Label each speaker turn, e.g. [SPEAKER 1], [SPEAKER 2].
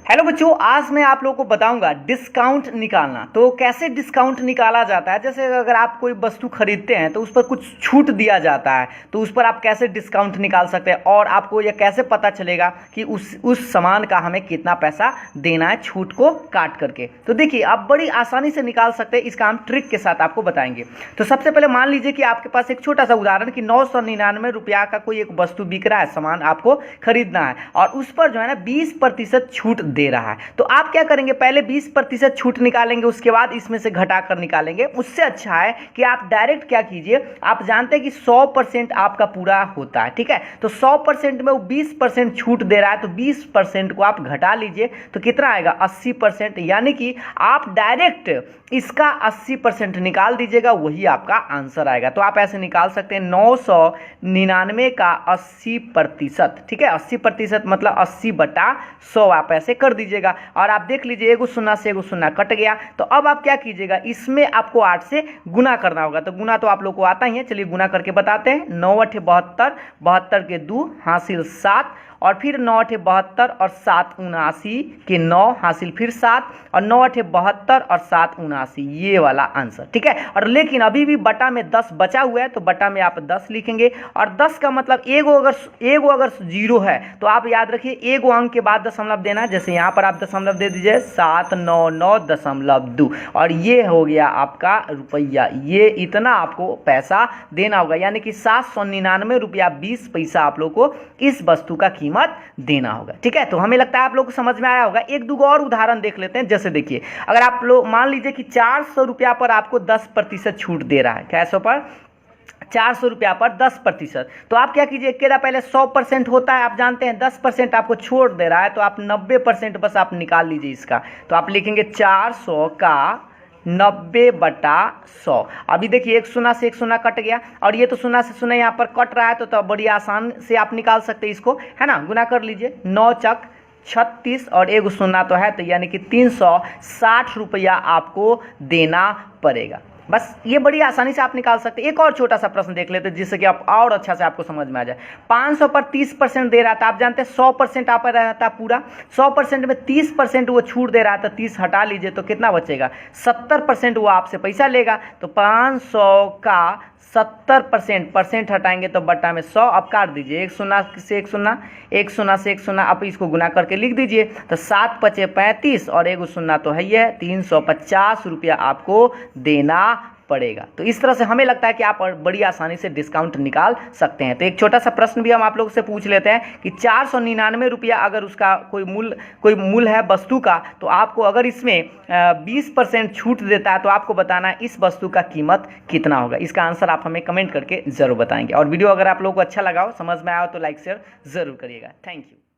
[SPEAKER 1] Hello बच्चों, आज मैं आप लोगों को बताऊंगा डिस्काउंट निकालना। तो कैसे डिस्काउंट निकाला जाता है, जैसे अगर आप कोई वस्तु खरीदते हैं तो उस पर कुछ छूट दिया जाता है, तो उस पर आप कैसे डिस्काउंट निकाल सकते हैं और आपको यह कैसे पता चलेगा कि उस सामान का हमें कितना पैसा देना है छूट को काट करके। तो देखिए, आप बड़ी आसानी से निकाल सकते हैं, इसका हम ट्रिक के साथ आपको बताएंगे। तो सबसे पहले मान लीजिए कि आपके पास एक छोटा सा उदाहरण कि 999 रुपया का कोई एक वस्तु बिक रहा है, सामान आपको खरीदना है और उस पर जो है ना 20% छूट दे रहा है। तो आप क्या करेंगे, पहले 20% छूट निकालेंगे, उसके बाद इसमें से घटाकर निकालेंगे। उससे अच्छा है कि आप डायरेक्ट क्या कीजिए, आप जानते हैं कि 100% आपका पूरा होता है, ठीक है। तो 100% में वो 20% छूट दे रहा है, तो 20% को आप घटा लीजिए तो कितना आएगा 80%, यानी कि आप डायरेक्ट इसका 80% निकाल दीजिएगा, वही आपका आंसर आएगा। तो आप ऐसे निकाल सकते हैं 999 का 80%, ठीक है। 80% मतलब 80/100 आप ऐसे कर दीजिएगा और आप देख लीजिए एगो शून्य से एगो शून्य कट गया। तो अब आप क्या कीजिएगा, इसमें आपको 8 से गुना करना होगा। तो गुना तो आप लोग को आता ही है, चलिए गुना करके बताते हैं। 9 8 72, 72 के 2 हासिल 7 और फिर 9 8 72 और 7 79 के 9 हासिल फिर 7 और 9 8 72 और 7 79, ये वाला आंसर, ठीक है। और लेकिन अभी भी बटा में 10 बचा हुआ है, तो बटा में आप 10 लिखेंगे और 10 का मतलब एगो अगर 0 है तो आप याद रखिए एगो अंक के बाद दशमलव देना है। जैसे यहाँ पर आप दशमलव दे दीजिए 799.2 और ये हो गया आपका रुपया। ये इतना आपको पैसा देना होगा, यानी कि 799 रुपया 20 पैसा आप लोग को इस वस्तु का कीमत देना होगा, ठीक है। तो हमें लगता है आप लोग को समझ में आया होगा। एक दो और उदाहरण देख लेते हैं। जैसे देखिए, अगर आप लोग मान लीजिए कि 400 रुपया पर आपको 10% छूट दे रहा है, कैसों पर 400 रुपया पर 10%, तो आप क्या कीजिए, केदा पहले 100% होता है, आप जानते हैं 10% आपको छोड़ दे रहा है, तो आप 90% बस आप निकाल लीजिए इसका। तो आप लिखेंगे 400 का 90/100। अभी देखिए एक शून्य से एक शून्य कट गया और ये तो शून्य से शून्य यहाँ पर कट रहा है, तो बड़ी आसान से आप निकाल सकते हैं इसको, है ना। गुना कर लीजिए, 9 चक 36 और एक शून्य तो है, तो यानी कि 360 रुपया आपको देना पड़ेगा। बस ये बड़ी आसानी से आप निकाल सकते हैं। एक और छोटा सा प्रश्न देख लेते हैं जिससे कि आप और अच्छा से आपको समझ में आ जाए। 500 पर 30% दे रहा था, आप जानते हैं 100% आप रहता पूरा, 100% में 30% वो छूट दे रहा था, 30 हटा लीजिए तो कितना बचेगा 70% वो आपसे पैसा लेगा। तो 500 का 70% हटाएंगे तो बट्टा में 100 अब काट दीजिए, एक शून्य से एक शून्य, एक शून्य से एक शून्य, आप इसको गुना करके लिख दीजिए। तो 7 पचे 35 और एक शून्य तो है ही है, 350 रुपया आपको देना पड़ेगा। तो इस तरह से हमें लगता है कि आप बड़ी आसानी से डिस्काउंट निकाल सकते हैं। तो एक छोटा सा प्रश्न भी हम आप लोगों से पूछ लेते हैं कि 499 रुपया अगर उसका कोई मूल्य है वस्तु का, तो आपको अगर इसमें 20% छूट देता है तो आपको बताना है इस वस्तु का कीमत कितना होगा। इसका आंसर आप हमें कमेंट करके जरूर बताएंगे। और वीडियो अगर आप लोगों को अच्छा लगा हो, समझ में आया हो, तो लाइक शेयर जरूर करिएगा। Thank you.